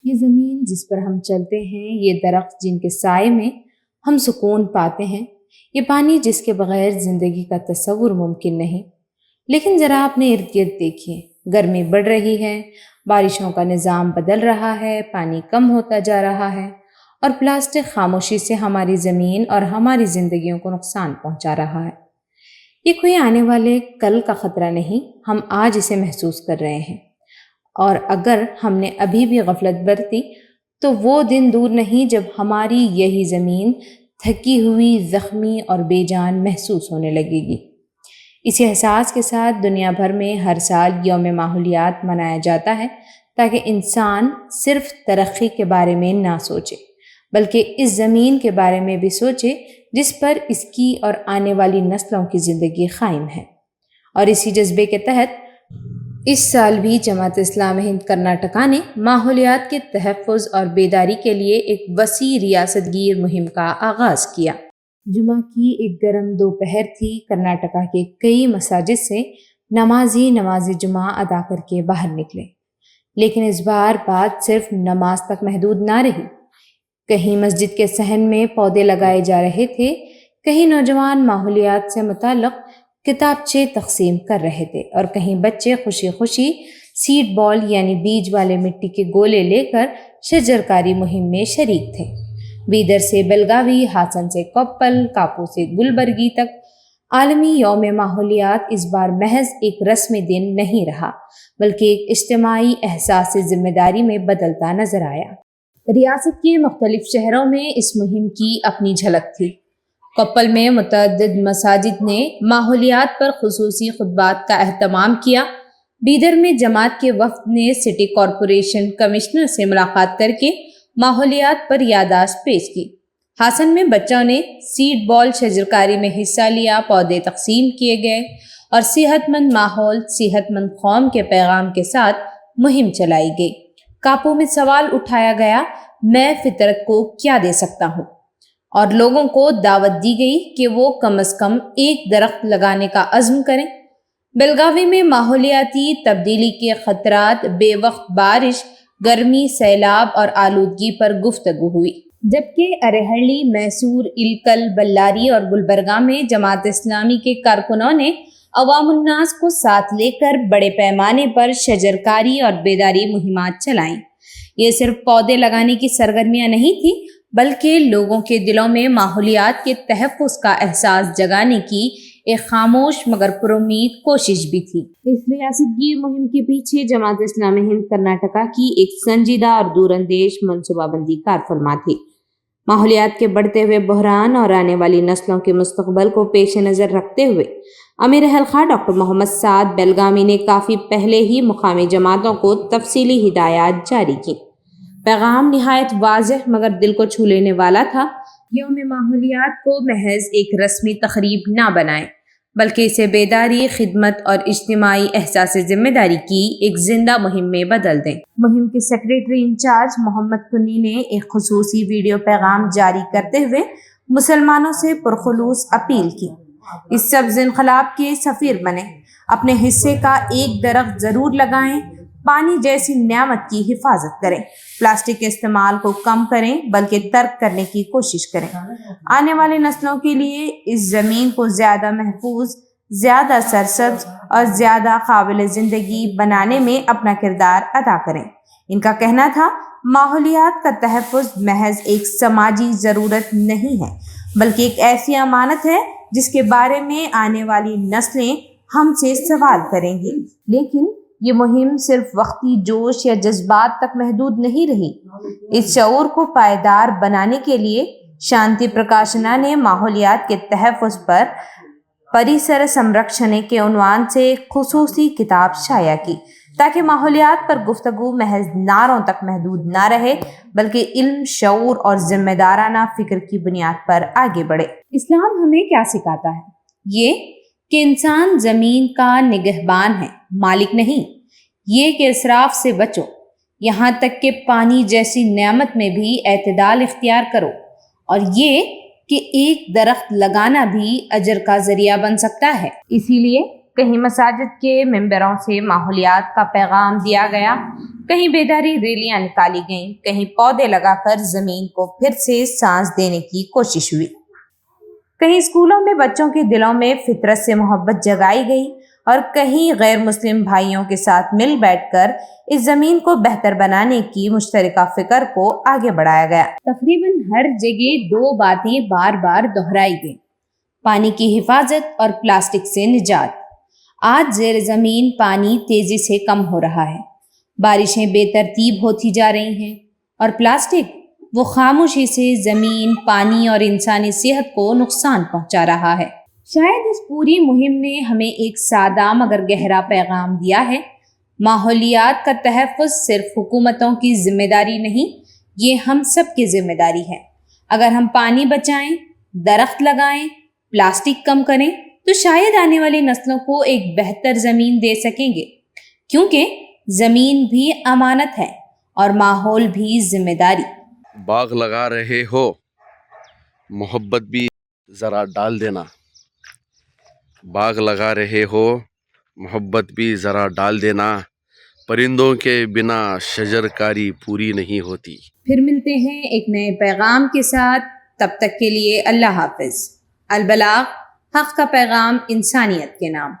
یہ زمین جس پر ہم چلتے ہیں، یہ درخت جن کے سائے میں ہم سکون پاتے ہیں، یہ پانی جس کے بغیر زندگی کا تصور ممکن نہیں۔ لیکن ذرا اپنے ارد گرد دیکھیے، گرمی بڑھ رہی ہے، بارشوں کا نظام بدل رہا ہے، پانی کم ہوتا جا رہا ہے، اور پلاسٹک خاموشی سے ہماری زمین اور ہماری زندگیوں کو نقصان پہنچا رہا ہے۔ یہ کوئی آنے والے کل کا خطرہ نہیں، ہم آج اسے محسوس کر رہے ہیں، اور اگر ہم نے ابھی بھی غفلت برتی تو وہ دن دور نہیں جب ہماری یہی زمین تھکی ہوئی، زخمی اور بے جان محسوس ہونے لگے گی۔ اسی احساس کے ساتھ دنیا بھر میں ہر سال یوم ماحولیات منایا جاتا ہے، تاکہ انسان صرف ترقی کے بارے میں نہ سوچے بلکہ اس زمین کے بارے میں بھی سوچے جس پر اس کی اور آنے والی نسلوں کی زندگی قائم ہے۔ اور اسی جذبے کے تحت اس سال بھی جماعت اسلامی ہند کرناٹکا نے ماحولیات کے تحفظ اور بیداری کے لیے ایک وسیع ریاست گیر مہم کا آغاز کیا۔ جمعہ کی ایک گرم دوپہر تھی، کرناٹکا کے کئی مساجد سے نماز جمعہ ادا کر کے باہر نکلے، لیکن اس بار بات صرف نماز تک محدود نہ رہی۔ کہیں مسجد کے صحن میں پودے لگائے جا رہے تھے، کہیں نوجوان ماحولیات سے متعلق کتابچے تقسیم کر رہے تھے، اور کہیں بچے خوشی خوشی سیڈ بال یعنی بیج والے مٹی کے گولے لے کر شجرکاری مہم میں شریک تھے۔ بیدر سے بیلگاوی، ہاسن سے کوپل، کاپو سے گلبرگی تک عالمی یوم ماحولیات اس بار محض ایک رسمی دن نہیں رہا بلکہ ایک اجتماعی احساس ذمہ داری میں بدلتا نظر آیا۔ ریاست کے مختلف شہروں میں اس مہم کی اپنی جھلک تھی۔ کوپل میں متعدد مساجد نے ماحولیات پر خصوصی خطبات کا اہتمام کیا۔ بیدر میں جماعت کے وفد نے سٹی کارپوریشن کمشنر سے ملاقات کر کے ماحولیات پر یادداشت پیش کی۔ ہاسن میں بچوں نے سیڈ بال شجرکاری میں حصہ لیا، پودے تقسیم کیے گئے اور صحت مند ماحول، صحت مند قوم کے پیغام کے ساتھ مہم چلائی گئی۔ کاپو میں سوال اٹھایا گیا، میں فطرت کو کیا دے سکتا ہوں، اور لوگوں کو دعوت دی گئی کہ وہ کم از کم ایک درخت لگانے کا عزم کریں۔ بیلگاوی میں ماحولیاتی تبدیلی کے خطرات، بے وقت بارش، گرمی، سیلاب اور آلودگی پر گفتگو ہوئی، جبکہ ارہلی، میسور، الکل، بلاری اور گلبرگہ میں جماعت اسلامی کے کارکنوں نے عوام الناس کو ساتھ لے کر بڑے پیمانے پر شجرکاری اور بیداری مہمات چلائیں۔ یہ صرف پودے لگانے کی سرگرمیاں نہیں تھیں بلکہ لوگوں کے دلوں میں ماحولیات کے تحفظ کا احساس جگانے کی ایک خاموش مگر پرامید کوشش بھی تھی۔ اس ریاست گیر مہم کے پیچھے جماعت اسلامی ہند کرناٹکا کی ایک سنجیدہ اور دور اندیش منصوبہ بندی کار فرما تھی۔ ماحولیات کے بڑھتے ہوئے بحران اور آنے والی نسلوں کے مستقبل کو پیش نظر رکھتے ہوئے امیر اہل خانہ ڈاکٹر محمد سعد بیلگامی نے کافی پہلے ہی مقامی جماعتوں کو تفصیلی ہدایات جاری کی۔ پیغام نہایت واضح مگر دل کو چھو لینے والا تھا۔ یوم ماحولیات کو محض ایک رسمی تقریب نہ بنائیں بلکہ اسے بیداری، خدمت اور اجتماعی احساس ذمہ داری کی ایک زندہ مہم میں بدل دیں۔ مہم کے سیکریٹری انچارج محمد کنی نے ایک خصوصی ویڈیو پیغام جاری کرتے ہوئے مسلمانوں سے پرخلوص اپیل کی، اس سبز انقلاب کے سفیر بنیں، اپنے حصے کا ایک درخت ضرور لگائیں، پانی جیسی نعمت کی حفاظت کریں، پلاسٹک کے استعمال کو کم کریں بلکہ ترک کرنے کی کوشش کریں، آنے والی نسلوں کے لیے اس زمین کو زیادہ محفوظ، زیادہ سرسبز اور زیادہ قابل زندگی بنانے میں اپنا کردار ادا کریں۔ ان کا کہنا تھا، ماحولیات کا تحفظ محض ایک سماجی ضرورت نہیں ہے بلکہ ایک ایسی امانت ہے جس کے بارے میں آنے والی نسلیں ہم سے سوال کریں گی۔ لیکن یہ مہم صرف وقتی جوش یا جذبات تک محدود نہیں رہی۔ اس شعور کو پائیدار بنانے کے لیے شانتی پرکاشنا نے ماحولیات کے تحفظ پر پریسر سمرکشنے کے عنوان سے ایک خصوصی کتاب شائع کی، تاکہ ماحولیات پر گفتگو محض نعروں تک محدود نہ رہے بلکہ علم، شعور اور ذمہ دارانہ فکر کی بنیاد پر آگے بڑھے۔ اسلام ہمیں کیا سکھاتا ہے؟ یہ کہ انسان زمین کا نگہبان ہے، مالک نہیں۔ یہ کہ اسراف سے بچو، یہاں تک کہ پانی جیسی نعمت میں بھی اعتدال اختیار کرو، اور یہ کہ ایک درخت لگانا بھی اجر کا ذریعہ بن سکتا ہے۔ اسی لیے کہیں مساجد کے ممبروں سے ماحولیات کا پیغام دیا گیا، کہیں بیداری ریلیاں نکالی گئیں، کہیں پودے لگا کر زمین کو پھر سے سانس دینے کی کوشش ہوئی، کہیں اسکولوں میں بچوں کے دلوں میں فطرت سے محبت جگائی گئی، اور کہیں غیر مسلم بھائیوں کے ساتھ مل بیٹھ کر اس زمین کو بہتر بنانے کی مشترکہ فکر کو آگے بڑھایا گیا۔ تقریباً ہر جگہ دو باتیں بار بار دہرائی گئیں: پانی کی حفاظت اور پلاسٹک سے نجات۔ آج زیر زمین پانی تیزی سے کم ہو رہا ہے، بارشیں بے ترتیب ہوتی جا رہی ہیں، اور پلاسٹک وہ خاموشی سے زمین، پانی اور انسانی صحت کو نقصان پہنچا رہا ہے۔ شاید اس پوری مہم نے ہمیں ایک سادہ مگر گہرا پیغام دیا ہے: ماحولیات کا تحفظ صرف حکومتوں کی ذمہ داری نہیں، یہ ہم سب کی ذمہ داری ہے۔ اگر ہم پانی بچائیں، درخت لگائیں، پلاسٹک کم کریں تو شاید آنے والی نسلوں کو ایک بہتر زمین دے سکیں گے، کیونکہ زمین بھی امانت ہے اور ماحول بھی ذمہ داری۔ باغ لگا رہے ہو، محبت بھی ذرا ڈال دینا۔ باغ لگا رہے ہو، محبت بھی ذرا ڈال دینا۔ پرندوں کے بنا شجر کاری پوری نہیں ہوتی۔ پھر ملتے ہیں ایک نئے پیغام کے ساتھ، تب تک کے لیے اللہ حافظ۔ البلاغ، حق کا پیغام انسانیت کے نام۔